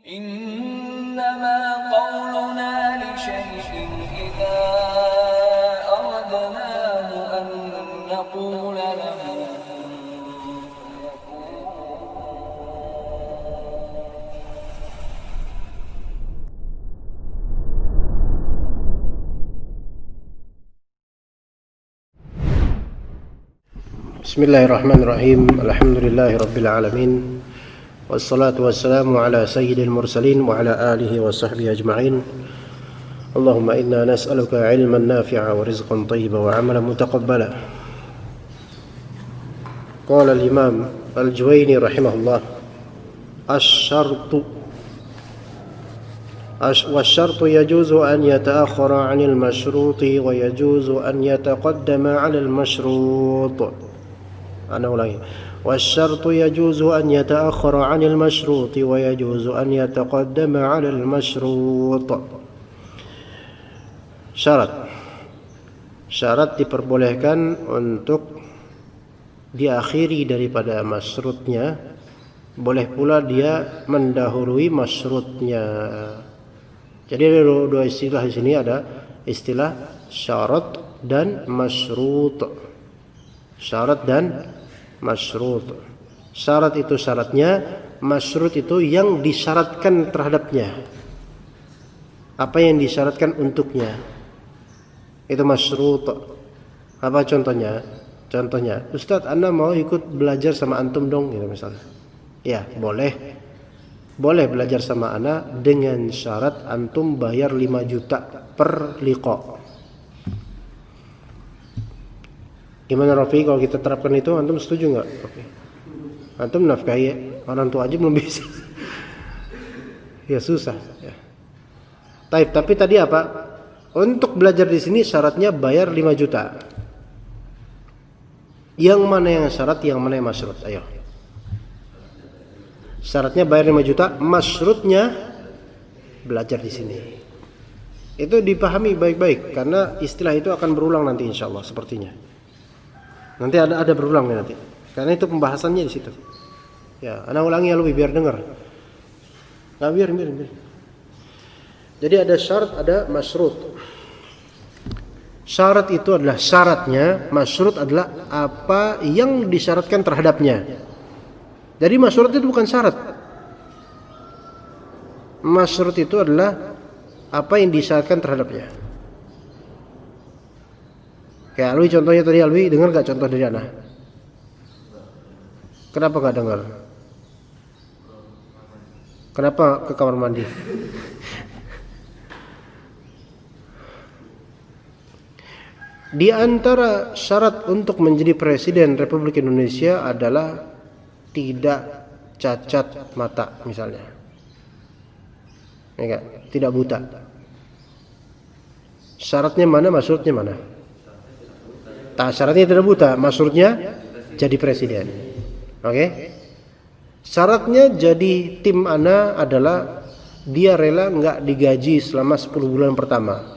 إنما قولنا لشيء إذا أردناه أن نقول له Bismillahirrahmanirrahim. Alhamdulillahirabbil alamin. Wassalatu wassalamu ala sayyidil mursalin wa ala alihi wa sahbihi ajma'in. Allahumma inna nas'aluka ilman nafi'a wa rizqan thayyiban wa 'amalan mutaqabbala. Qala al-Imam Al-Juwayni rahimahullah, والشرط يجوز أن يتأخر عن المشروط ويجوز أن يتقدم على المشروط. أنا ulangi. والشرط يجوز أن يتأخر عن المشروط ويجوز أن يتقدم على المشروط. Syarat diperbolehkan untuk diakhiri daripada masyrutnya, boleh pula dia mendahului masyrutnya. Jadi ada dua istilah di sini, ada istilah syarat dan masyrut. Syarat dan masyrut. Syarat itu syaratnya, masyrut itu yang disyaratkan terhadapnya. Apa yang disyaratkan untuknya, itu masyrut. Apa contohnya? Contohnya, Ustadz, Anda mau ikut belajar sama antum dong, gitu misalnya. Ya, boleh. Boleh belajar sama ana dengan syarat antum bayar 5 juta per liqa. Gimana Rafi kalau kita terapkan itu, antum setuju nggak? Oke. Antum nafkahi orang tua aja belum bisa. Ya susah. Ya. Tapi tadi apa? Untuk belajar di sini syaratnya bayar 5 juta. Yang mana yang syarat, yang mana yang masyrut? Ayo. Syaratnya bayar 5 juta, masyrutnya belajar di sini. Itu dipahami baik-baik karena istilah itu akan berulang nanti insyaallah sepertinya. Nanti ada berulang nanti. Karena itu pembahasannya di situ. Ya, ana ulangi ya lebih biar dengar. Nah, biar. Jadi ada syarat, ada masyrut. Syarat itu adalah syaratnya, masyrut adalah apa yang disyaratkan terhadapnya. Jadi masyrut itu bukan syarat. Masyrut itu adalah apa yang disyaratkan terhadapnya. Kayak Alwi contohnya tadi, Alwi dengar gak contoh dari Ana? Kenapa gak dengar? Kenapa ke kamar mandi? Di antara syarat untuk menjadi Presiden Republik Indonesia adalah tidak cacat mata misalnya. Enggak, tidak buta. Syaratnya mana, maksudnya mana? Syaratnya tidak buta, maksudnya jadi presiden. Oke? Syaratnya jadi tim ana adalah dia rela enggak digaji selama 10 bulan pertama.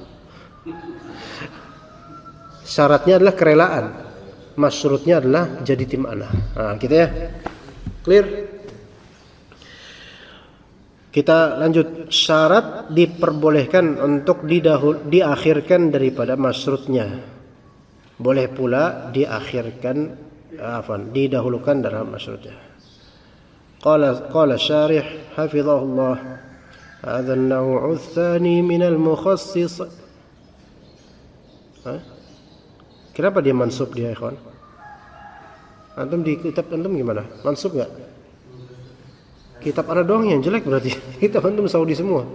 Syaratnya adalah kerelaan. Maksudnya adalah jadi tim ana. Nah, gitu ya. Clear? Kita lanjut. Syarat diperbolehkan untuk diakhirkan daripada masyrutnya. Boleh pula didahulukan dalam masyrutnya. Qala syarih hafizahullah, hadha an-naw'u ats-tsani min al-mukhassis. Kenapa dia mansub dia, ikhwan? Antum di kitab antum gimana? Mansub enggak? Kitab ana doang yang jelek berarti. Kitab antum Saudi semua.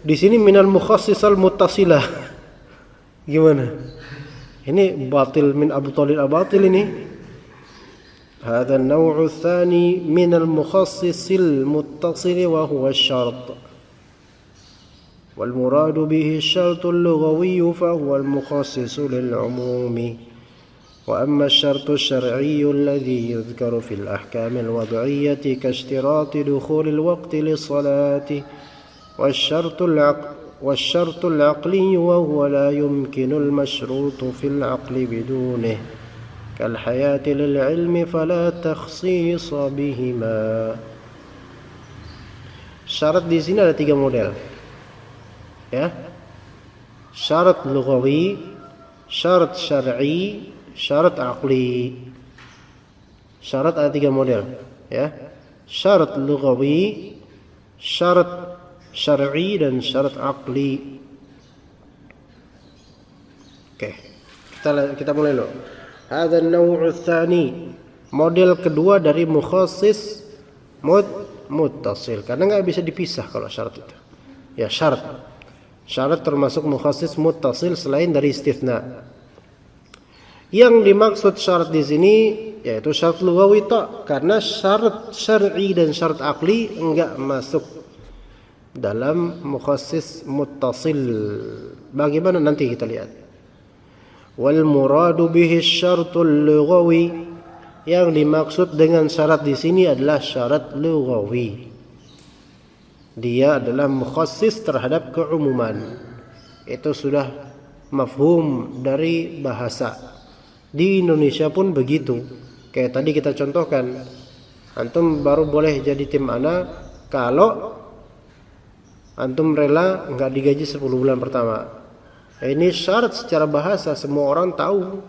Di sini minal mukhassisal muttasilah. Gimana? Ini batil min abtalil abatil ini. Hadha an-naw'u ats-tsani minal mukhassisil muttasil wa huwa asy-syart. Wal muradu bihi asy-syartu al-lughawi fa huwa al-mukhassisu lil-'umumi. وأما الشرط الشرعي الذي يذكر في الأحكام الوضعية كاشتراط دخول الوقت للصلاة والشرط العقلي وهو لا يمكن المشروط في العقل بدونه كالحياة للعلم فلا تخصيص بهما. syarat di sini ada 3 model. Ya. Syarat lughawi, syarat syar'i, syarat aqli. Syarat ada 3 model, ya. Syarat lughawi, syarat syar'i dan syarat aqli. Oke. Kita mulai dulu. Hadza an-naw'u tsani. Model kedua dari mukhassis muttasil. Karena enggak bisa dipisah kalau syarat itu. Ya, syarat. Syarat termasuk mukhassis muttasil selain dari istitsna. Yang dimaksud syarat di sini yaitu syarat lughawi karena syarat syar'i dan syarat aqli enggak masuk dalam mukhassis muttasil. Bagaimana nanti kita lihat. Wal muradu bihi syaratul lughawi. Yang dimaksud dengan syarat di sini adalah syarat lughawi. Dia adalah mukhassis terhadap keumuman. Itu sudah mafhum dari bahasa. Di Indonesia pun begitu. Kayak tadi kita contohkan, antum baru boleh jadi tim ana kalau antum rela enggak digaji 10 bulan pertama. Ini syarat secara bahasa, semua orang tahu.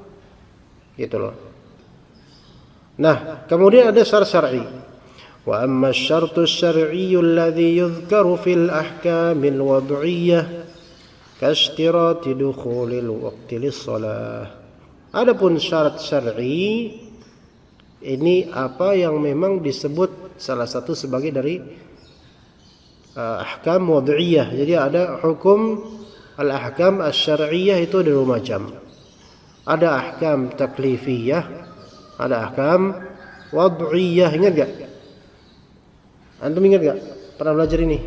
Gitu loh. Nah, kemudian ada syarat syar'i. Wa amma asy-syartu asy-syar'i alladhi yudhkaru fil ahkamil wad'iyyah kashtirati dukhulil waqti lis-shalah. Adapun syarat syar'i ini apa yang memang disebut salah satu sebagai dari ahkam wad'iyyah. Jadi ada hukum al-ahkam asy-syar'iyyah itu ada 2 macam. Ada ahkam taklifiyah, ada ahkam wad'iyyah. Ingat gak? Antum ingat gak? Pernah belajar ini?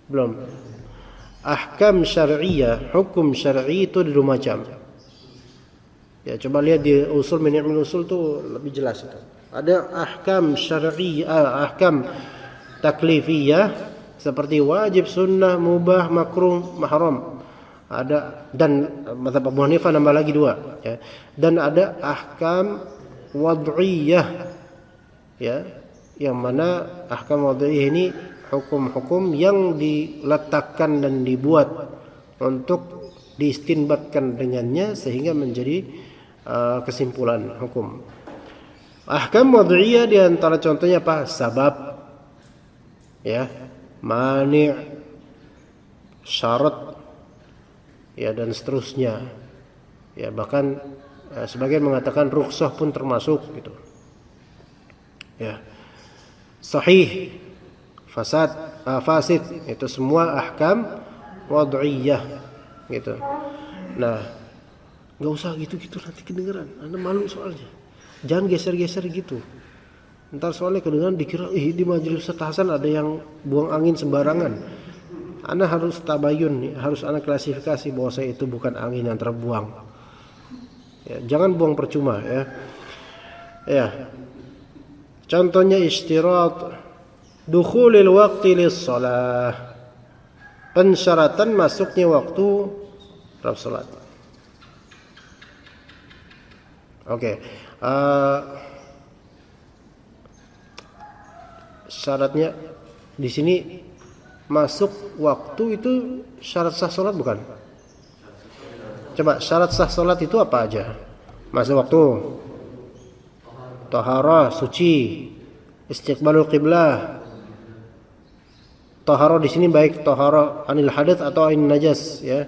Belum. Ahkam syar'iyyah, hukum syar'i itu ada 2 macam. Ya, coba lihat di usul min usul tuh lebih jelas itu. Ada ahkam syar'iyyah, ahkam taklifiyah seperti wajib, sunnah, mubah, makruh, mahram. Ada, dan mazhab Abu Hanifah nambah lagi 2, ya. Dan ada ahkam wad'iyyah, ya, yang mana ahkam wad'iyyah ini hukum-hukum yang diletakkan dan dibuat untuk diistinbatkan dengannya sehingga menjadi kesimpulan hukum. Ahkam wad'iyyah di antara contohnya apa? Sabab, ya, mani', syarat, ya, dan seterusnya. Ya, bahkan sebagian mengatakan rukhsah pun termasuk gitu. Ya. Sahih, fasad, fasid, itu semua ahkam wad'iyyah gitu. Nah, enggak usah gitu-gitu nanti kedengeran. Anda malu soalnya. Jangan geser-geser gitu. Ntar soalnya kedengeran dikira di majelis Ustaz Hasan ada yang buang angin sembarangan. Anda harus tabayun, harus Anda klasifikasi bahwa saya itu bukan angin yang terbuang. Ya, jangan buang percuma, ya. Ya. Contohnya istirat dukhulil waqti lis-shalah. Pensyaratan masuknya waktu dalam salat. Oke. Syaratnya di sini masuk waktu itu syarat sah salat bukan? Coba syarat sah salat itu apa aja? Masuk waktu, taharah, suci, istiqbalul qiblah. Taharah di sini baik taharah anil hadats atau anil najas, ya.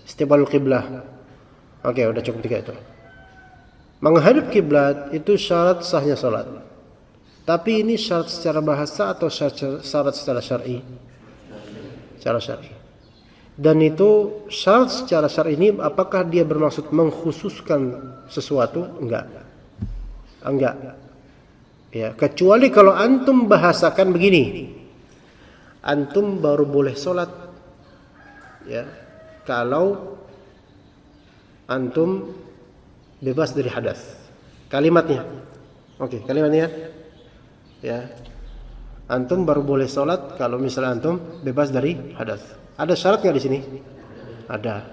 Istiqbalul qiblah. Oke, udah cukup 3 itu. Menghadap kiblat itu syarat sahnya salat. Tapi ini syarat secara bahasa atau syarat secara syar'i? Secara syar'i. Dan itu syarat secara syar'i ini apakah dia bermaksud mengkhususkan sesuatu? Enggak. Enggak. Ya, kecuali kalau antum bahasakan begini. Antum baru boleh sholat, ya, kalau antum bebas dari hadas. Kalimatnya. Oke, kalimatnya. Ya. Antum baru boleh sholat kalau misalnya antum bebas dari hadas. Ada syarat nggak di sini? Ada.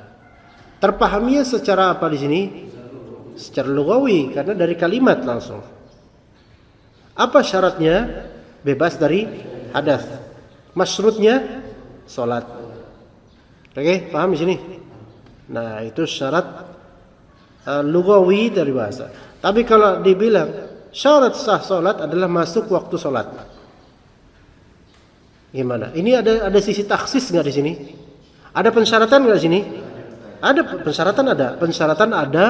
Terpahaminya secara apa di sini? Secara lughawi, karena dari kalimat langsung. Apa syaratnya? Bebas dari hadas. Masyrutnya salat. Oke, paham di sini? Nah, itu syarat lugawi dari bahasa. Tapi kalau dibilang syarat sah salat adalah masuk waktu salat. Gimana? Ini ada sisi taksis nggak di sini? Ada pensyaratan nggak di sini? Ada pensyaratan ada. Pensyaratan ada,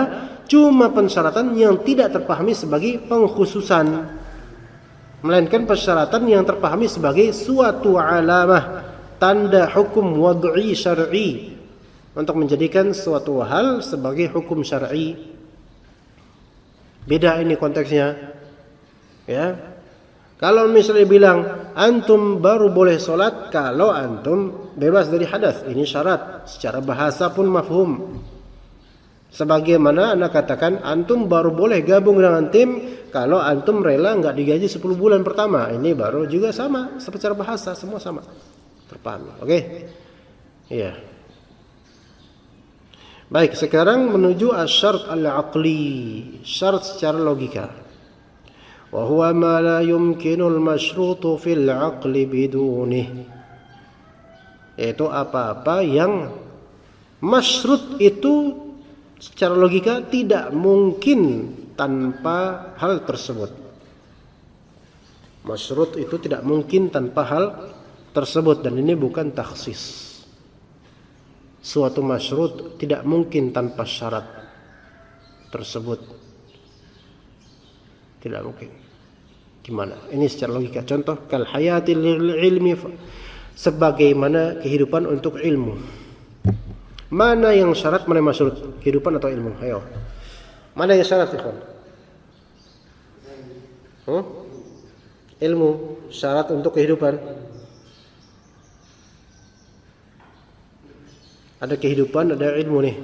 cuma pensyaratan yang tidak terpahami sebagai pengkhususan. Melainkan persyaratan yang terpahami sebagai suatu alamah, tanda hukum wad'i syar'i, untuk menjadikan suatu hal sebagai hukum syar'i. Beda ini konteksnya. Ya. Kalau misalnya bilang antum baru boleh sholat kalau antum bebas dari hadas, ini syarat. Secara bahasa pun mafhum. Sebagaimana anak katakan antum baru boleh gabung dengan tim kalau antum rela nggak digaji 10 bulan pertama. Ini baru juga sama, secara bahasa semua sama. Terpahami. Oke? Iya. Baik, sekarang menuju asy-syart al-aqli, syarat secara logika. Wa huwa ma la yumkinu al-masyrutu fil 'aqli bidunih. Yaitu apa-apa yang masyrut itu secara logika tidak mungkin tanpa hal tersebut. Masyrut itu tidak mungkin tanpa hal tersebut, dan ini bukan takhsis. Suatu masyrut tidak mungkin tanpa syarat tersebut. Tidak mungkin. Gimana? Ini secara logika. Contoh, kal hayatil ilmi, sebagaimana kehidupan untuk ilmu. Mana yang syarat, mana yang masyrut? Kehidupan atau ilmu? Ayo. Mana yang syarat, ikhwan? Ilmu, syarat untuk kehidupan. Ada kehidupan, ada ilmu nih.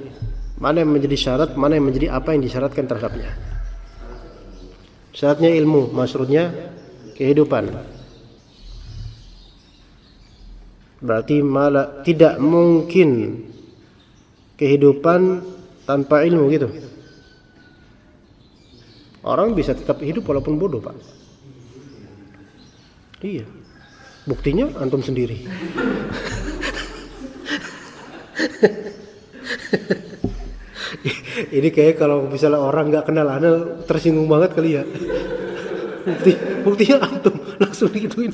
Mana yang menjadi syarat, mana yang menjadi apa yang disyaratkan terhadapnya? Syaratnya ilmu, masyrutnya kehidupan. Berarti malah tidak mungkin kehidupan tanpa ilmu gitu. Orang bisa tetap hidup walaupun bodoh, Pak. Iya. Buktinya antum sendiri. Ini kayak kalau misalnya orang nggak kenal Anda tersinggung banget kali ya. Buktinya antum langsung digituin.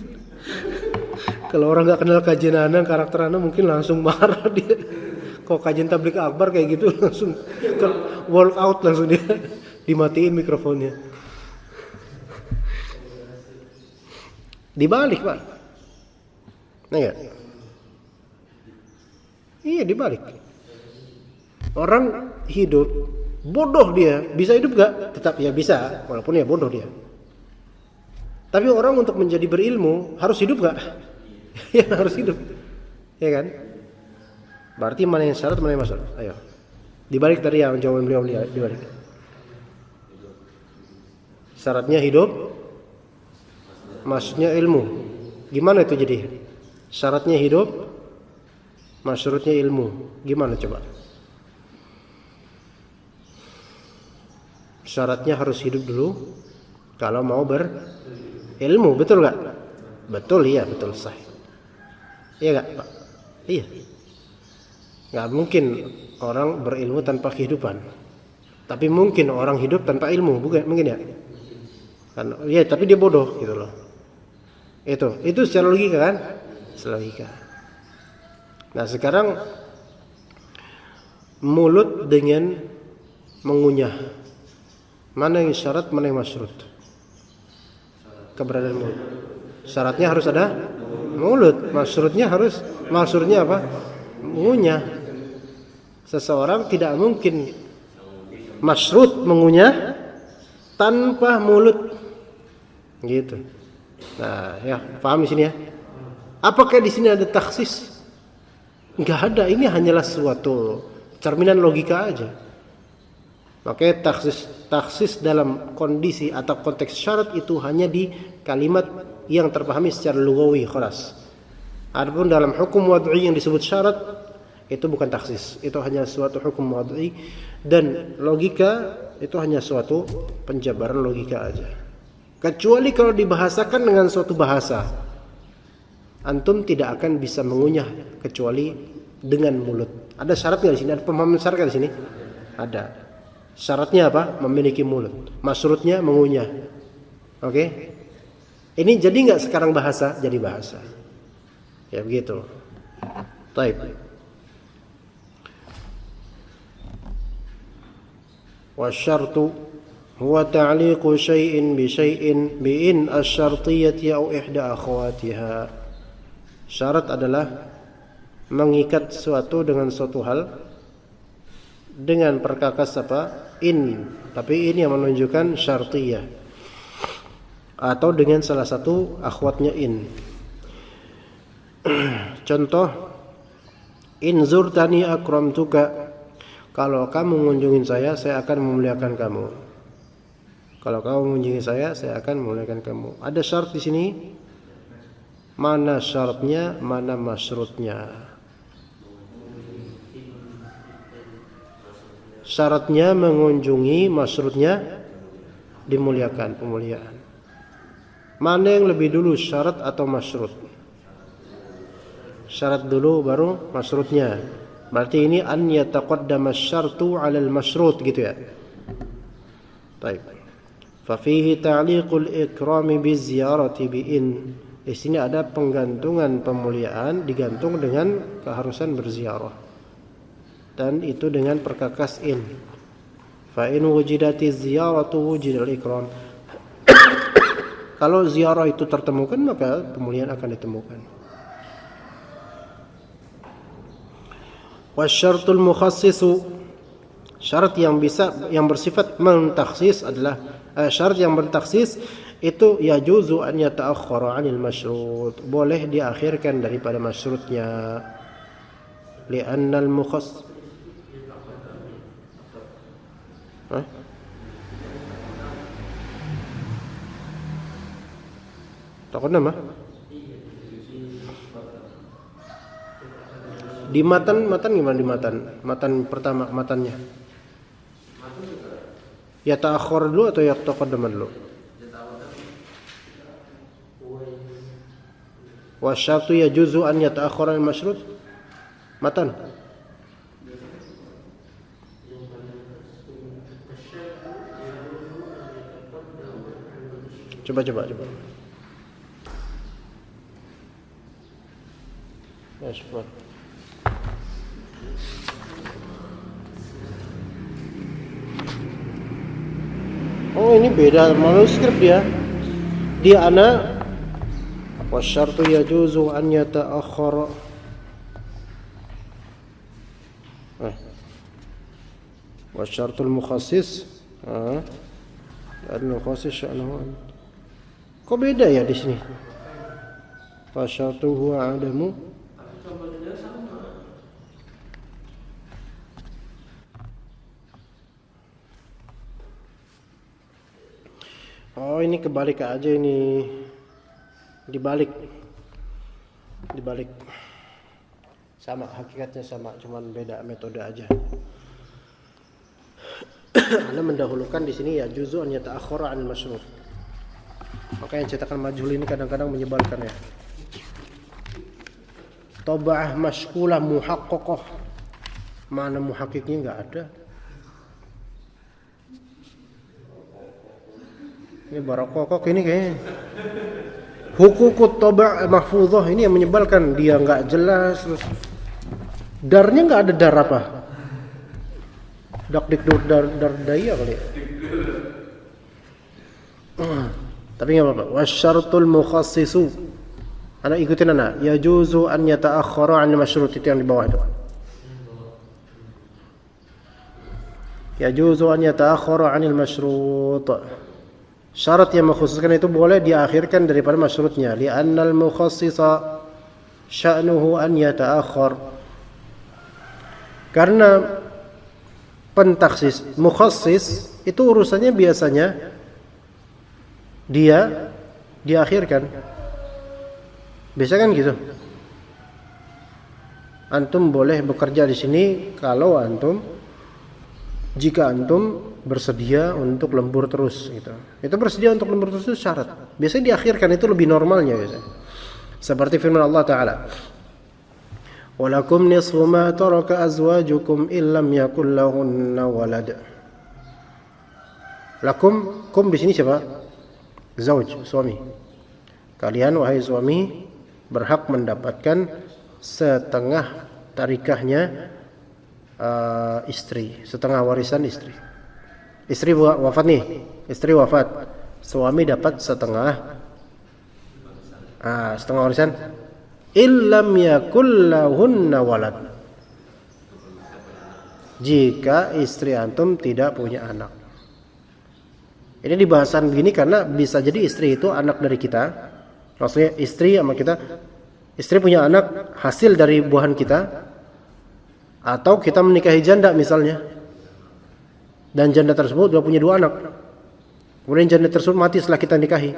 Kalau orang nggak kenal kajian Anda, karakter Anda mungkin langsung marah dia. Kalau kajian tabligh akbar kayak gitu langsung walk out, langsung dia dimatiin mikrofonnya. Dibalik, Pak. Nah, ya. Iya, dibalik. Orang hidup bodoh, dia bisa hidup gak? Tetap ya bisa, walaupun ya bodoh dia. Tapi orang untuk menjadi berilmu harus hidup gak? Ya harus hidup, ya kan? Berarti mana yang syarat, mana yang masyrut? Ayo, dibalik tadi yang jawaban beliau dibalik. Syaratnya hidup, maksudnya ilmu. Gimana itu jadi? Syaratnya hidup, masyrutnya ilmu. Gimana coba? Syaratnya harus hidup dulu kalau mau berilmu, betul gak? Betul, iya, betul, sahih. Iya gak, Pak? Iya. Gak mungkin orang berilmu tanpa kehidupan. Tapi mungkin orang hidup tanpa ilmu, bukan? Mungkin ya? Kan, ya, tapi dia bodoh gitu loh. Itu secara logika kan? Secara logika. Nah, sekarang mulut dengan mengunyah. Mana yang syarat, mana yang masyrut? Keberadaan mulut. Syaratnya harus ada mulut, masyrutnya apa? Mengunyah. Seseorang tidak mungkin masyrut mengunyah tanpa mulut. Gitu. Nah, ya, paham di sini ya? Apakah di sini ada takhsis? Enggak ada, ini hanyalah suatu cerminan logika aja. Makanya taksis dalam kondisi atau konteks syarat itu hanya di kalimat yang terpahami secara lugawi, khalas. Adapun dalam hukum wad'i yang disebut syarat, itu bukan taksis, itu hanya suatu hukum wad'i, dan logika itu hanya suatu penjabaran logika aja. Kecuali kalau dibahasakan dengan suatu bahasa. antum tidak akan bisa mengunyah kecuali dengan mulut. Ada syarat nggak di sini? Ada pemahaman syarat nggak di sini? Ada. Syaratnya apa? Memiliki mulut. Masrutnya mengunyah. Oke? Ini jadi nggak sekarang bahasa? Jadi bahasa. Ya begitu. Taib. Wasyartu huwa ta'liqu syai'in bi syai'in bi in asy-syartiyyati aw ihda akhawatiha. Syarat adalah mengikat sesuatu dengan suatu hal dengan perkakas apa? In. Tapi ini yang menunjukkan syartiyah. Atau dengan salah satu akhwatnya in. Contoh, in zurtani akramtuka. Kalau kamu mengunjungi saya akan memuliakan kamu. Kalau kamu mengunjungi saya akan memuliakan kamu. Ada syarat di sini. Mana syaratnya, mana masyrutnya. Syaratnya mengunjungi, masyrutnya dimuliakan, pemuliaan. Mana yang lebih dulu, syarat atau masyrut? Syarat dulu baru masyrutnya. Berarti ini an yataqaddama asy-syartu 'ala al-masyrut gitu ya. Baik. Fa fihi ta'liqul ikrami bi ziyarati bi in. Di sini ada penggantungan pemuliaan digantung dengan keharusan berziarah. Dan itu dengan perkakas in. Fa in wujidati ziyaratu wujidal ikram. Kalau ziarah itu tertemukan maka pemuliaan akan ditemukan. Wasyartul mukhassisu, syarat yang bersifat mentakhsis adalah syarat yang bertaksis itu yajuzu an yata'akhkhara 'anil masyrut, boleh diakhirkan daripada masyrutnya. Li'anna al-mukhass Takut nama? Di matan gimana di matan? Matan pertama, matannya. Ya ta'akhir dulu atau ya taqaddama dulu? Wa syartu yajuzu an yata'akhkhara al-masyrut. Matan. Coba. Ya, syukur. Oh, ini beda manuskrip ya. Di ana wasyartu yajuzu an yata'akhkhara. Wasyartul mukhassis. Al-mukhassis sya'nuhu. Kok beda ya di sini? Wasyartu huwa adamu. Oh, ini kebalik aja ini. Dibalik. Sama, hakikatnya sama, cuman beda metode aja. Anda mendahulukan di sini ya juzu an yata'akhkhara 'anil masyrut. Makanya cetakan majhul ini kadang-kadang menyebalkan ya. Tab'ah mashkulah muhaqqaqah. Mana muhakkiknya enggak ada. Ini barokok ini kayaknya. Hukukut tab'a mahfuzah ini yang menyebalkan, dia enggak jelas terus. Darnya enggak ada dar apa? Dak-dik-dur dar daya kali ya. Tapi enggak apa-apa. Wasyartul mukhassisu. Ana ikutin ana. Yajuzu an yata'akhkhara 'an masyrut, itu yang di bawah itu. Yajuzu an yata'akhkhara 'anil masyrut. Syarat yang mengkhususkan itu boleh diakhirkan daripada masyrutnya. Li'annal mukhassisa sya'nuhu an yata'akhkhar. Karena pentaksis, mukhassis itu urusannya biasanya dia diakhirkan. Biasa kan gitu. Antum boleh bekerja di sini kalau jika antum bersedia untuk lembur terus gitu. Itu bersedia untuk lembur terus itu syarat. Biasanya diakhirkan, itu lebih normalnya biasanya. Seperti firman Allah Ta'ala, walakum nisfu ma taraka azwajukum illam yakul lahunna walad. Lakum, kum di sini siapa? Zauj, suami. Kalian wahai suami berhak mendapatkan setengah tarikahnya istri, setengah warisan istri. Istri wafat nih, istri wafat, suami dapat setengah, setengah warisan. Illam yakul lahunna walad, jika istri antum tidak punya anak. Ini dibahasan begini karena bisa jadi istri itu anak dari kita, maksudnya istri sama kita, istri punya anak hasil dari buahan kita, atau kita menikahi janda misalnya, dan janda tersebut sudah punya 2 anak, kemudian janda tersebut mati setelah kita nikahi.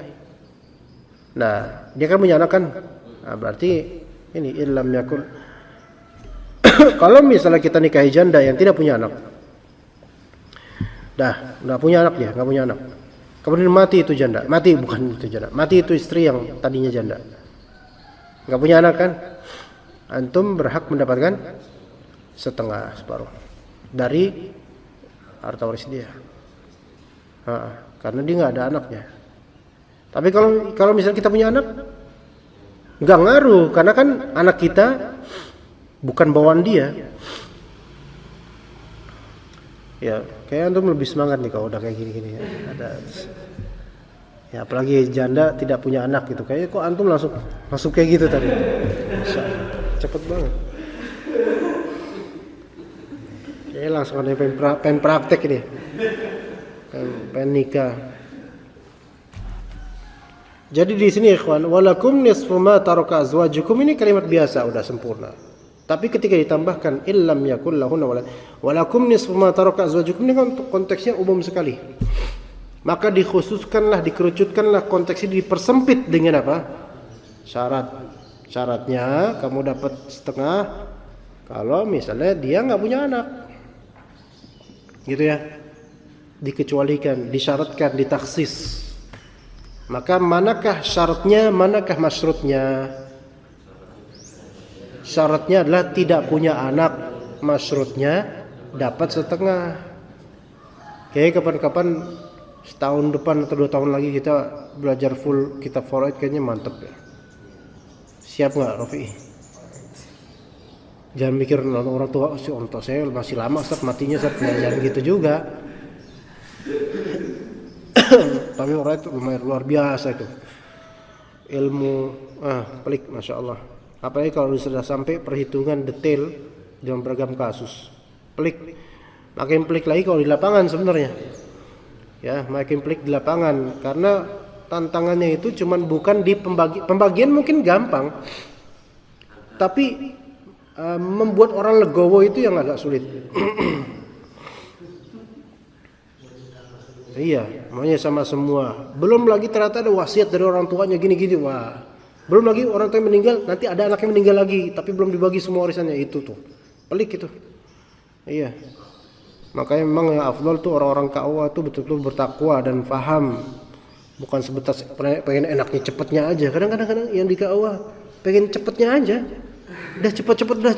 Nah, dia kan punya anak kan, nah, berarti ini illam yakul. Kalau misalnya kita nikahi janda yang tidak punya anak, udah punya anak, dia nggak punya anak, kemudian mati itu janda, mati itu istri yang tadinya janda, nggak punya anak kan, antum berhak mendapatkan setengah, separuh dari harta waris dia, karena dia nggak ada anaknya. Tapi kalau misalnya kita punya anak, nggak ngaruh, karena kan anak kita bukan bawaan dia. Ya, kayak antum lebih semangat nih kalau udah kayak gini-gini ya. Ya, apalagi janda tidak punya anak gitu. Kayaknya kok antum langsung kayak gitu tadi. Cepet banget. Kayaknya langsung ada pengen praktek ini. Pengen nikah. Jadi di sini ikhwan, walakum nisfu ma taraka azwajukum, ini kalimat biasa udah sempurna. Tapi ketika ditambahkan illam yakul lahunna walad, walakum nisfu ma taraka azwajukum, ini kan konteksnya umum sekali. Maka dikhususkanlah, dikerucutkanlah, konteks ini dipersempit dengan apa? Syaratnya kamu dapat setengah kalau misalnya dia nggak punya anak. Gitu ya. Dikecualikan, disyaratkan, ditaksis. Maka manakah syaratnya, manakah masyrutnya? Syaratnya adalah tidak punya anak, masyrutnya dapat setengah. Kayak kapan-kapan setahun depan atau 2 tahun lagi kita belajar full kitab faraid, kayaknya mantep ya. Siap nggak, Rofi? Jangan mikir orang tua, orang tua saya masih lama, Ustaz, matinya Ustaz, jangan gitu juga. Tapi orang itu lumayan luar biasa itu ilmu, pelik, masya Allah. Apalagi kalau sudah sampai perhitungan detail dalam beragam kasus, pelik. Makin pelik lagi kalau di lapangan sebenarnya. Ya, makin pelik di lapangan karena tantangannya itu cuman bukan di pembagian mungkin gampang, tapi membuat orang legowo itu yang agak sulit. Iya, maunya sama semua. Belum lagi ternyata ada wasiat dari orang tuanya gini-gini. Wah, belum lagi orang tua yang meninggal, nanti ada anak yang meninggal lagi, tapi belum dibagi semua warisannya. Itu tuh pelik itu. Iya. Makanya memang yang afdal tuh orang-orang KUA tuh betul-betul bertakwa dan faham. Bukan sebatas pengen enaknya cepetnya aja. Kadang-kadang yang di KUA pengen cepetnya aja. Udah cepet dah.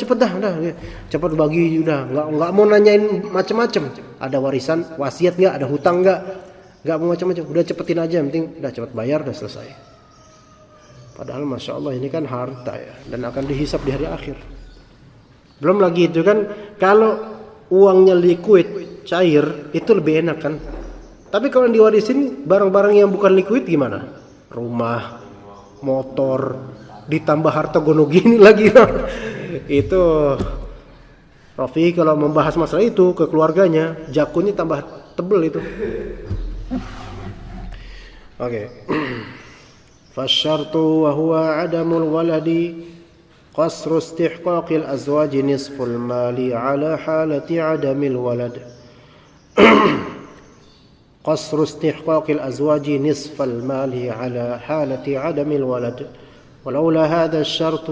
Cepet bagi, udah nggak mau nanyain macam-macam. Ada warisan, wasiat nggak, ada hutang nggak mau macam-macam. Udah cepetin aja, yang penting udah cepet bayar, udah selesai. Padahal masya Allah ini kan harta ya, dan akan dihisap di hari akhir. Belum lagi itu kan, kalau uangnya liquid, cair, itu lebih enak kan. Tapi kalau diwarisin barang-barang yang bukan liquid gimana? Rumah, motor, ditambah harta gono gini lagi. Itu Rafi kalau membahas masalah itu ke keluarganya, jakunnya tambah tebel itu. Oke. Fasyartu wa huwa adamul waladi qasru istihqaqil azwaji nisful mali ala halati adamil walad. Qasru istihqaqil azwaji nisfal mali ala halati adamil walad. ولولا هذا الشرط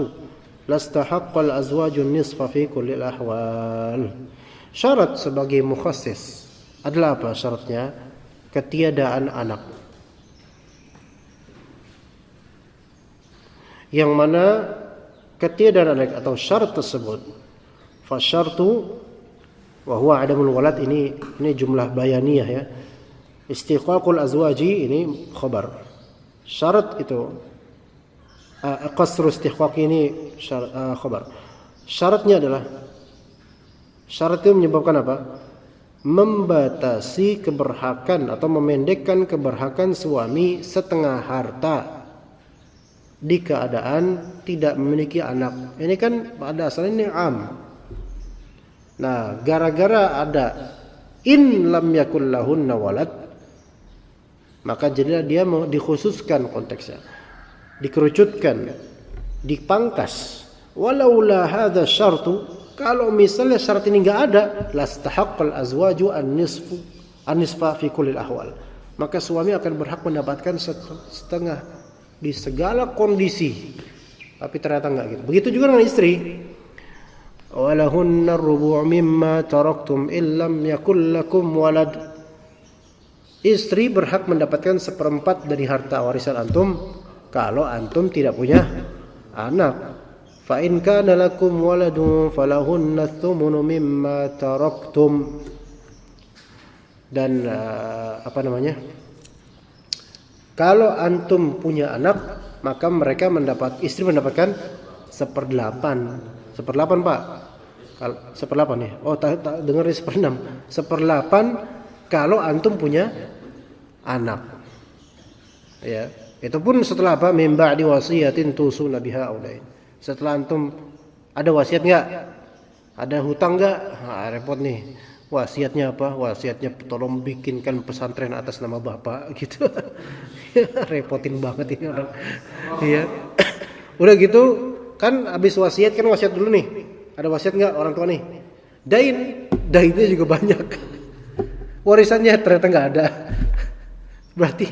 لاستحق الأزواج النصف في كل الأحوال. Syarat sebagai mukhassis adalah apa syaratnya? Ketiadaan anak. yang mana ketiadaan anak atau syarat tersebut fasyartu wa huwa adamul walad, ini jumlah bayaniyah ya. Istiqaqul azwaji ini khabar. Syarat itu qasru istiqaq ini khabar. Syaratnya adalah, syarat itu menyebabkan apa? Membatasi keberhakan atau memendekkan keberhakan suami setengah harta di keadaan tidak memiliki anak. Ini kan pada asalnya ini am. Nah, gara-gara ada in lam yakul lahunna walad, maka jadilah dia mau dikhususkan konteksnya, dikerucutkan, dipangkas. Walaula hadza syartu, kalau misalnya syarat ini enggak ada, lastahaqqal azwaju an-nisfa fi kulli ahwal, maka suami akan berhak mendapatkan setengah di segala kondisi. Tapi ternyata enggak gitu. Begitu juga dengan istri. Walahunna ar-rubu' mimma taraktum illam yakul lakum walad. Istri berhak mendapatkan 1/4 dari harta warisan antum kalau antum tidak punya anak. Fa in kana lakum waladun falahunna ath-thumunu mimma taraktum. Dan kalau antum punya anak, maka mereka istri mendapatkan 1/8. 1/8 Pak. Kalau 1/8 ya. Oh, dengar 1/6. 1/8 kalau antum punya anak. Ya, itu pun setelah apa? Min ba'di wasiyatin tusuna biha aulain. Setelah antum ada wasiat enggak? Ada hutang enggak? Nah, repot nih. Wasiatnya apa? Wasiatnya tolong bikinkan pesantren atas nama bapak gitu. Repotin banget ini orang. Iya. Udah gitu kan habis wasiat kan wasiat dulu nih. Ada wasiat enggak orang tua nih? Dainnya juga banyak. Warisannya ternyata enggak ada. Berarti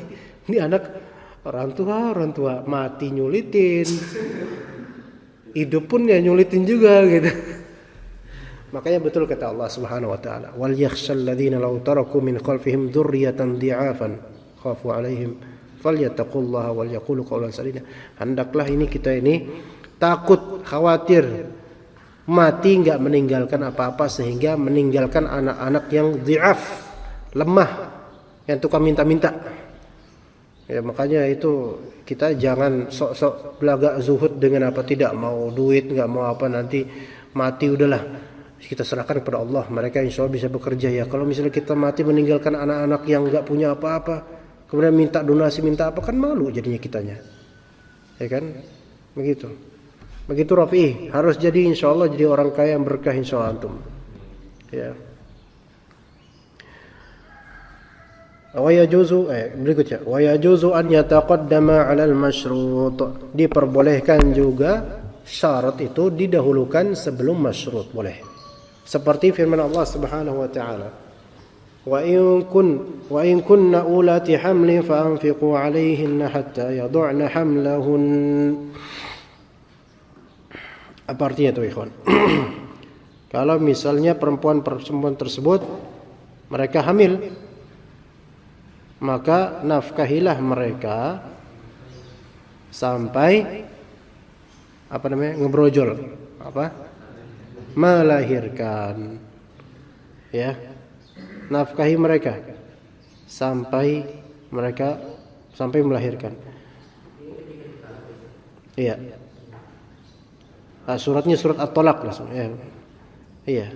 ini anak orang tua mati nyulitin. Hidup pun ya nyulitin juga gitu. Makanya betul kata Allah Subhanahu wa taala, wal yakhshal ladzina law taraku min khalfihim dzurriyyatan dhi'afan khafu 'alaihim falyattaqullaha wal yaqulu qawlan sadida. Hendaklah kita ini takut, khawatir mati enggak meninggalkan apa-apa sehingga meninggalkan anak-anak yang dhi'af, lemah, yang tukang minta-minta. Ya, makanya itu kita jangan sok-sok belagak zuhud dengan apa, tidak mau duit, enggak mau apa, nanti mati udahlah kita serahkan kepada Allah, mereka insya Allah bisa bekerja. Ya kalau misalnya kita mati meninggalkan anak-anak yang enggak punya apa-apa, kemudian minta donasi, minta apa, kan malu jadinya kitanya, ya kan? Begitu Rafi, harus jadi insya Allah jadi orang kaya yang berkah insya Allah antum. Ya. Berikutnya wa yajuzu an yataqaddama 'ala al-masyrut. Diperbolehkan juga syarat itu didahulukan sebelum masyrut, boleh. Seperti firman Allah Subhanahu wa taala, wa in kunna ulati hamlin fa anfiqu 'alayhinna hatta yad'na hamlahun. Apa artinya itu, ikhwan? Kalau misalnya perempuan tersebut mereka hamil, maka nafkahilah mereka sampai ngebrojol, melahirkan. Ya. Nafkahi mereka sampai melahirkan. Iya. Suratnya surat At-Talaq langsung. Ya. Iya.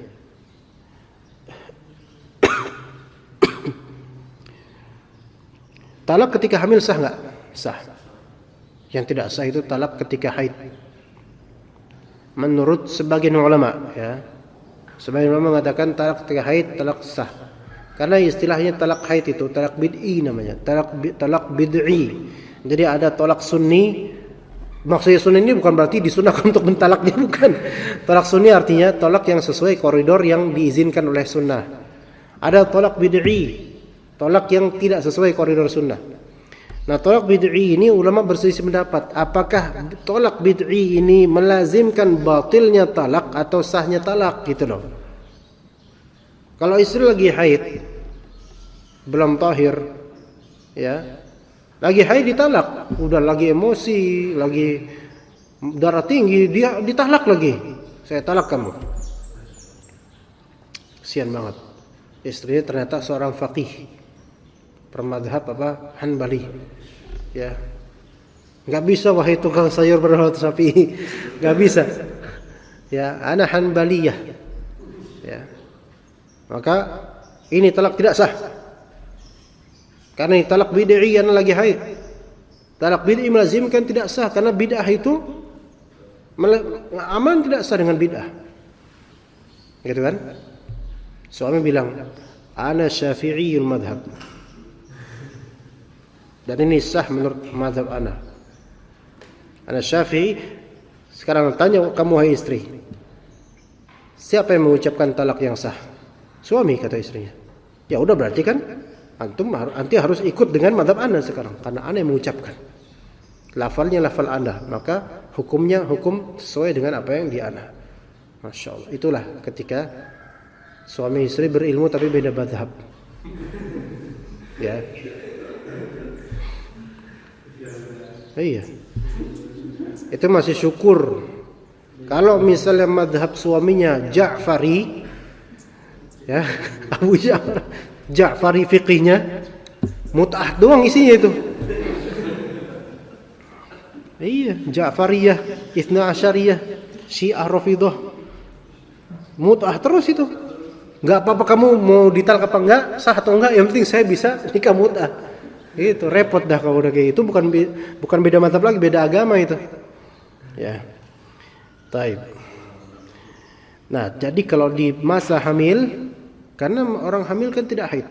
Talak ketika hamil sah enggak? Sah. Yang tidak sah itu talak ketika haid. Menurut sebagian ulama, ya. Sebagian ulama mengatakan talak ketika haid talak sah. Karena istilahnya talak haid itu talak bid'i namanya. Talak bid'i. Jadi ada talak sunni. Maksudnya sunni ini bukan berarti disunahkan untuk mentalaknya, bukan. Talak sunni artinya talak yang sesuai koridor yang diizinkan oleh sunnah. Ada talak bid'i. Tolak yang tidak sesuai koridor sunnah. Nah, tolak bid'i ini ulama berselisih pendapat. Apakah tolak bid'i ini melazimkan batilnya talak atau sahnya talak gitu loh. Kalau istri lagi haid, belum tahir, ya, lagi haid ditalak, udah lagi emosi, lagi darah tinggi, dia ditalak lagi. Saya talak kamu. Kasian banget. Istrinya ternyata seorang faqih, bermadhab Hanbali. Ya. Enggak bisa wahai tukang sayur berhalal sapi. Enggak bisa. Ya, ana Hanbaliyah. Ya. Maka ini talak tidak sah. Karena ini talak bid'i, ana lagi haid. Talak bid'i melazimkan tidak sah karena bid'ah itu aman tidak sah dengan bid'ah. Gitu kan? Suami bilang, "Ana Syafi'iyul madhab." Dan ini sah menurut madhab ana. Ana Syafi'i. Sekarang tanya kamu hai istri. Siapa yang mengucapkan talak yang sah? Suami, kata istrinya. Ya udah berarti kan anti harus ikut dengan madhab ana sekarang karena ana yang mengucapkan. Lafalnya lafal ana, maka hukumnya hukum sesuai dengan apa yang di ana. Masya Allah. Itulah ketika suami istri berilmu tapi beda madhab. Ya. Iya. Itu masih syukur. Kalau misalnya madhab suaminya Ja'fari, ya, Abu Ja'fari fiqihnya mut'ah doang isinya itu. Iya, Ja'fariyah, Itsna Asyariyah, Syiah Rafidhah. Mut'ah terus itu. Enggak apa-apa kamu mau ditalak apa enggak, sah atau enggak, yang penting saya bisa nikah mut'ah. Itu repot dah kalau udah kayak itu, bukan beda mazhab lagi, beda agama itu. Ya. Taib. Nah, jadi kalau di masa hamil, karena orang hamil kan tidak haid,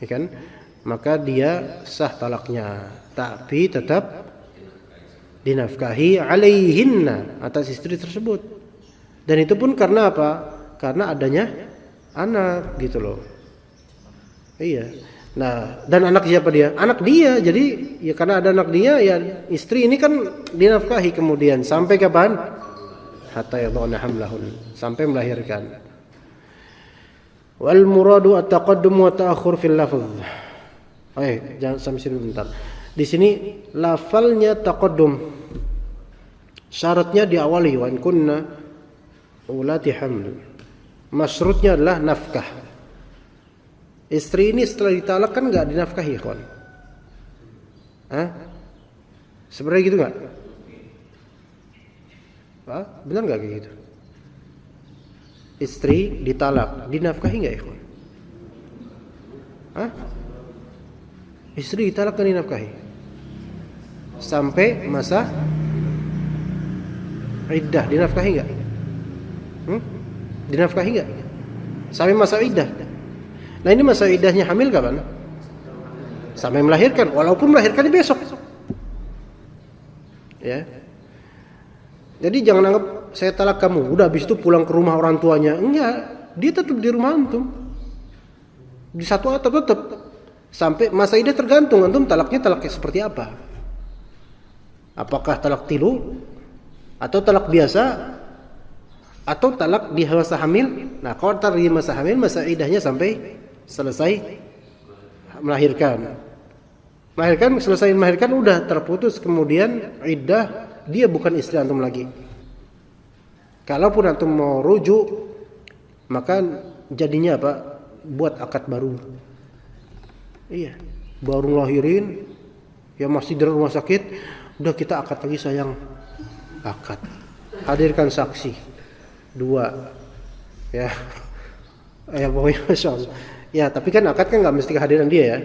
ya kan? Maka dia sah talaknya, tapi tetap dinafkahi alaihinna, atas istri tersebut. Dan itu pun karena apa? Karena adanya anak gitu loh. Iya. Nah, dan anak siapa dia? Anak dia. Jadi ya karena ada anak dia, ya istri ini kan dinafkahi kemudian sampai kapan? Hatta yadhana hamlahun, sampai melahirkan. Wal muradu at-taqaddum wa ta'akhur fil lafz. Jangan sampai sini bentar. Di sini lafalnya taqaddum. Syaratnya diawali wa in kunna ulati haml. Masyrutnya adalah nafkah. Istri ini setelah ditalak kan enggak dinafkahi, ikhwan. Sebenarnya gitu enggak? Benar enggak kayak gitu? Istri ditalak, dinafkahi enggak, ikhwan? Istri ditalak kan dinafkahi sampai masa iddah, dinafkahi enggak? Dinafkahi enggak? Sampai masa iddah. Nah, ini masa iddahnya hamil kapan? Sampai melahirkan, walaupun melahirkannya besok. Ya. Jadi jangan anggap saya talak kamu, udah habis itu pulang ke rumah orang tuanya. Enggak, dia tetap di rumah antum. Di satu atap tetap. Sampai masa iddah tergantung antum talaknya seperti apa. Apakah talak tilu atau talak biasa atau talak di masa hamil? Nah, kalau talak di masa hamil, masa iddahnya sampai selesai melahirkan. Selesai melahirkan udah terputus, kemudian iddah, dia bukan istri antum lagi. Kalaupun antum mau rujuk, maka jadinya apa? Buat akad baru. Iya, baru ngelahirin, ya masih di rumah sakit, udah kita akad lagi sayang. Akad. Hadirkan saksi 2. Ya. Ya pokoknya Masya Allah. Ya, tapi kan akad kan enggak mesti kehadiran dia ya.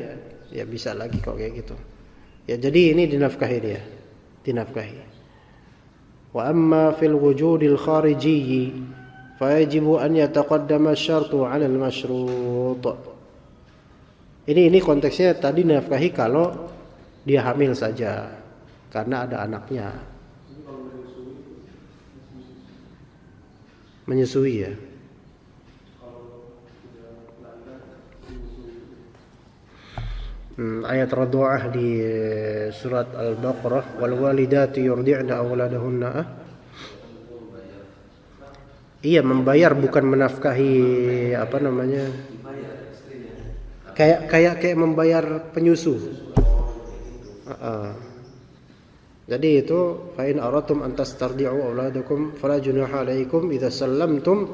Ya bisa lagi kok kayak gitu. Ya jadi ini dinafkahi dia. Dinafkahi. Wa amma fil wujudil kharijiyyi fa yajibu an yataqaddama asy-syartu 'ala al-masyrut. Ini konteksnya tadi dinafkahi kalau dia hamil saja karena ada anaknya. Menyusui ya. Ayat radha'ah di surat Al-Baqarah, wal walidati yurdi'na auladahunna. Iya, membayar bukan menafkahi, apa namanya? Kayak membayar penyusu. Jadi itu fa in aratum an tastardi'u auladakum fala junaha 'alaikum idza sallamtum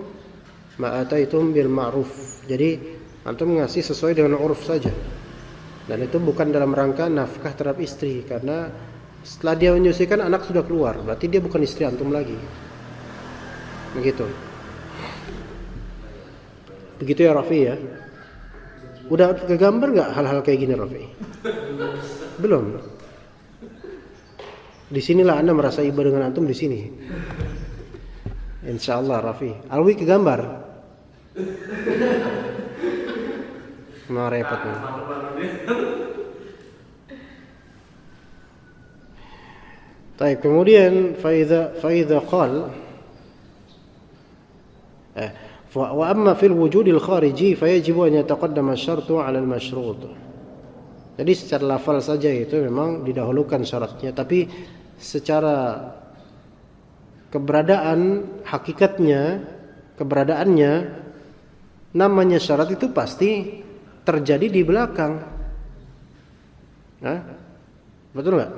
ma ataitum bil ma'ruf. Jadi antum ngasih sesuai dengan uruf saja. Dan itu bukan dalam rangka nafkah terhadap istri, karena setelah dia menyusukan anak sudah keluar, berarti dia bukan istri antum lagi. Begitu. Begitu ya Rafi ya. Udah kegambar nggak hal-hal kayak gini Rafi? Belum. Disinilah Anda merasa iba dengan antum di sini. Insyaallah Rafi. Alwi kegambar. Nah repot nih. Baik, kemudian faida qal wa amma fil wujud al khariji fayajibu an yataqaddama asy-syartu 'ala al-masyrut. Jadi secara lafal saja itu memang didahulukan syaratnya, tapi secara keberadaan hakikatnya, keberadaannya, namanya syarat itu pasti terjadi di belakang. Nah, betul nggak?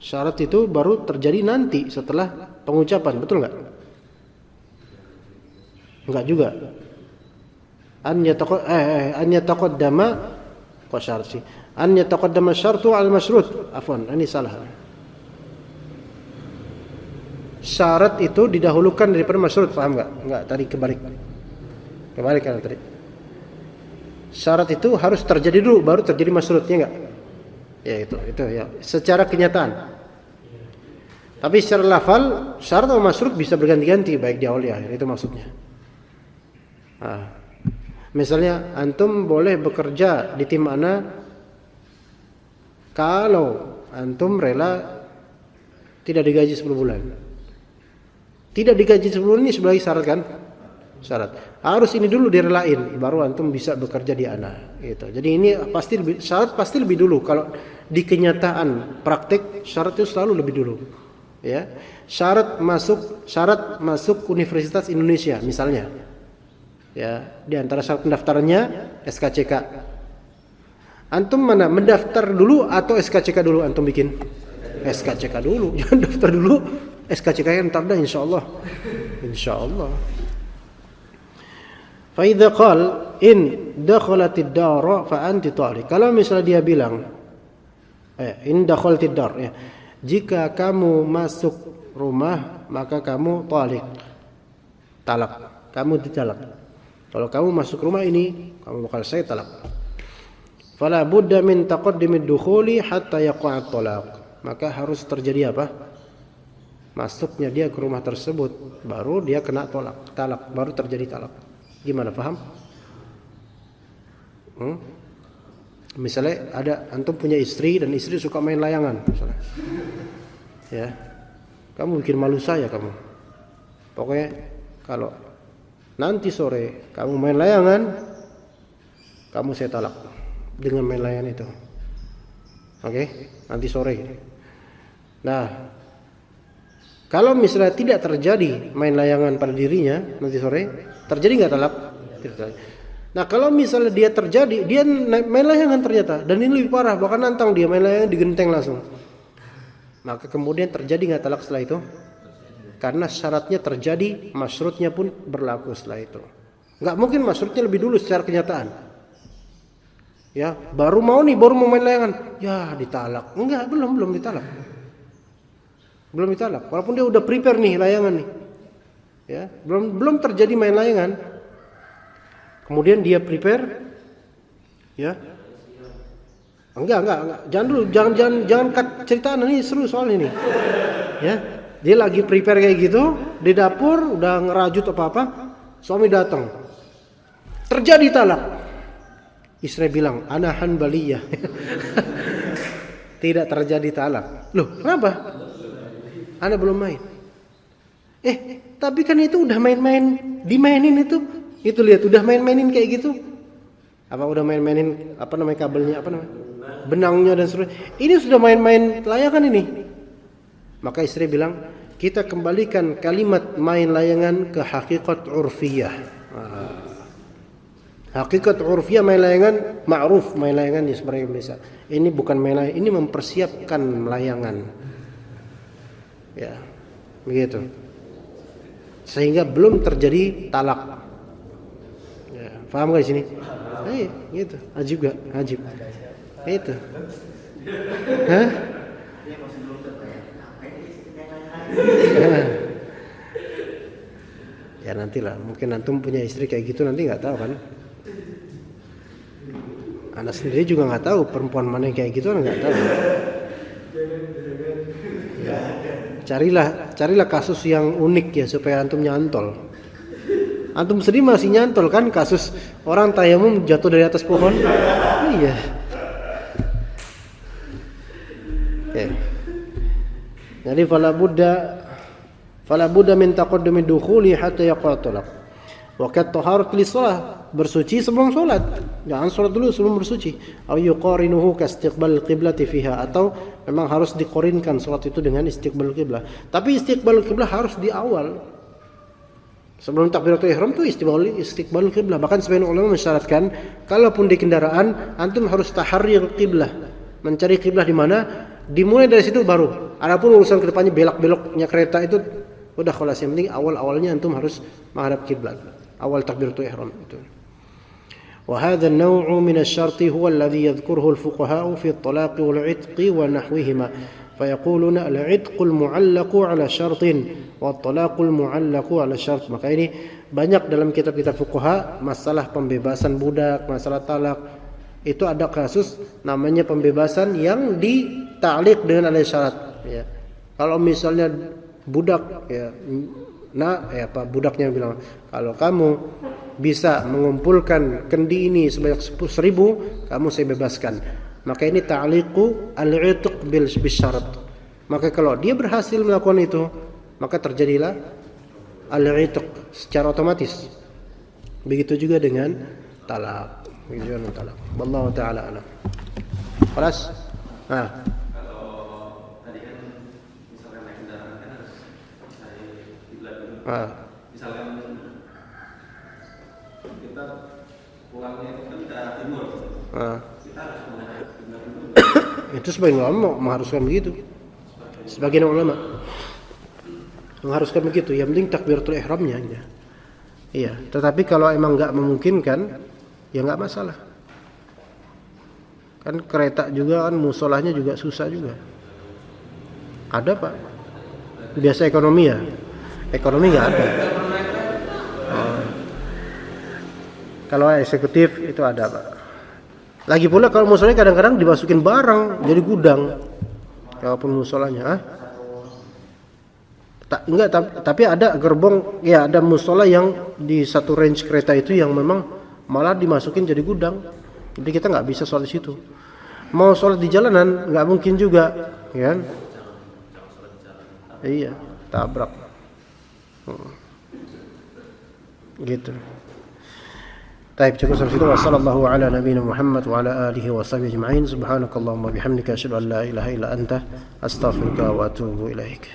Syarat itu baru terjadi nanti setelah pengucapan, betul nggak? Enggak juga. An yataqaddama kok syarat sih? An yataqaddama syartu al masyrut. Afwan, ini salah. Syarat itu didahulukan daripada masyrut, paham enggak? Enggak, tadi kebalik. Kebalik kan tadi. Syarat itu harus terjadi dulu baru terjadi masyrutnya enggak? Ya itu ya. Secara kenyataan. Tapi secara lafal syarat atau masyrut bisa berganti-ganti baik di awal di akhir, itu maksudnya. Nah, misalnya antum boleh bekerja di tim ana kalau antum rela tidak digaji 10 bulan. Tidak digaji 10 bulan ini sebagai syarat kan? Syarat. Harus ini dulu direlain baru antum bisa bekerja di ana gitu. Jadi ini pasti syarat pasti lebih dulu. Kalau di kenyataan praktik syarat itu selalu lebih dulu. Ya. Syarat masuk Universitas Indonesia misalnya. Ya, di antara syarat pendaftarannya SKCK. Antum mana mendaftar dulu atau SKCK dulu antum bikin? SKCK dulu. Jangan daftar dulu. SKCK yang ntar dah insyaallah. Insyaallah. Fa idza qal in dakhalatid dar fa anti taliq. Kalau misalnya dia bilang in dakhalatid dar ya. Jika kamu masuk rumah maka kamu taliq. Talak. Kamu ditalak. Kalau kamu masuk rumah ini, kamu bakal saya talak. Fala budda min taqaddimid dukhuli hatta yaqa'a talaq. Maka harus terjadi apa? Masuknya dia ke rumah tersebut, baru dia kena talak, baru terjadi talak. Gimana, paham? Misalnya ada antum punya istri dan istri suka main layangan misalnya. Ya. Kamu bikin malu saya kamu. Pokoknya kalau nanti sore kamu main layangan, kamu saya talak dengan main layangan itu. Oke? Nanti sore. Nah, kalau misalnya tidak terjadi main layangan pada dirinya nanti sore, terjadi nggak talak? Tidak terjadi. Nah, kalau misalnya dia terjadi, dia main layangan ternyata, dan ini lebih parah, bahkan nantang dia main layangan digenteng langsung. Maka kemudian terjadi nggak talak setelah itu? Karena syaratnya terjadi, masyrutnya pun berlaku setelah itu. Nggak mungkin masyrutnya lebih dulu secara kenyataan. Ya, baru mau main layangan, ya ditalak. Enggak, belum ditalak. Belum ditalak. Walaupun dia udah prepare nih layangan nih. Ya, belum terjadi main layangan. Kemudian dia prepare, ya. Enggak. Jangan dulu, jangan ceritaan ini seru soal ini. Ya. Dia lagi prepare kayak gitu di dapur, udah ngerajut apa-apa, suami datang. Terjadi talak. Istri bilang, "Ana hanbaliyah." Tidak terjadi talak. Loh, kenapa? Ana belum main. Tapi kan itu udah main-main, dimainin itu. Itu lihat udah main-mainin kayak gitu. Apa udah main-mainin apa namanya kabelnya, apa namanya? Benangnya dan seterusnya. Ini sudah main-main layangan ini. Maka istri bilang, kita kembalikan kalimat main layangan ke hakikat urfiyah. Hakikat urfiah main layangan, ma'ruf main layangan ya sebenarnya biasa. Ini bukan main layangan, ini mempersiapkan layangan. Ya, begitu. Sehingga belum terjadi talak. Ya, paham gak di sini? Gitu. Ajib gak? Ajib. Itu. Hah? Ya nantilah, mungkin antum punya istri kayak gitu nanti nggak tahu kan? Anak sendiri juga nggak tahu perempuan mana yang kayak gitu, nggak tahu. Ya, carilah kasus yang unik ya supaya antum nyantol. Antum sendiri masih nyantol kan kasus orang tayamum jatuh dari atas pohon? Iya. Oke. Jadi fala budda min taqaddumi dukhuli hatta yaqa talaq. Wa kat taharat li shalah, bersuci sebelum salat. Jangan salat dulu sebelum bersuci. Aw yuqarinuhu ka istiqbal qiblati fiha, atau memang harus dikorinkan salat itu dengan istiqbal qiblah. Tapi istiqbal qiblah harus di awal. Sebelum takbiratul ihram itu istiqbal qiblah. Bahkan sebagian ulama mensyaratkan kalaupun di kendaraan antum harus taharrir qiblah. Mencari qiblah di mana? Dimulai dari situ baru. Adapun urusan kedepannya belok-beloknya kereta itu udah khalas, yang penting awal-awalnya antum harus menghadap kiblat. Awal takbiratul ihram itu. Wa hadha an-naw'u min asy-syarti huwa alladhi yadhkuruhu al-fuqaha'u fi at-talaq wal-'itq wa nahwihima. Fayaquluna al-'itq al-mu'allaq 'ala syartin wa at-talaq al-mu'allaq 'ala syart. Maka ini banyak dalam kitab-kitab fuqaha masalah pembebasan budak, masalah talak. Itu ada kasus namanya pembebasan yang dita'liq dengan ada syarat ya. Kalau misalnya budak ya, budaknya bilang kalau kamu bisa mengumpulkan kendi ini sebanyak 10.000 kamu saya bebaskan, maka ini ta'liqu al-'itq bil syarat. Maka kalau dia berhasil melakukan itu maka terjadilah al-'itq secara otomatis. Begitu juga dengan talak. Wallahu ta'ala alam. Kelas? Nah. Kalau tadi kan misalkan naik kendaraan kan harus cari kiblat dulu. Misalkan kita pulangnya itu kan ke arah timur. Kita harus menghadap kiblat dulu. Itu sebagian ulama mengharuskan begitu. Sebagian ulama mengharuskan begitu. Yang penting takbiratul ihramnya aja. Iya, tetapi kalau emang enggak memungkinkan ya nggak masalah. Kan kereta juga kan musolahnya juga susah juga. Ada pak. Biasa ekonomi ya. Ekonomi nggak ada. Kalau eksekutif itu ada pak. Lagi pula kalau musolahnya kadang-kadang dimasukin barang jadi gudang. Kalaupun musolahnya, enggak, tapi ada gerbong ya, ada musola yang di satu range kereta itu yang memang malah dimasukin jadi gudang, jadi kita nggak bisa sholat di situ. Mau sholat di jalanan nggak mungkin juga, kan? Iya, tabrak. Gitu. Baik, cukup sampai situ. Wassallallahu ala nabiyina Muhammad wa ala alihi wa sahbihi ajma'in. Subhanakallahumma bihamdika asyhadu an la ilaha illa anta astaghfiruka wa atubu ilaik.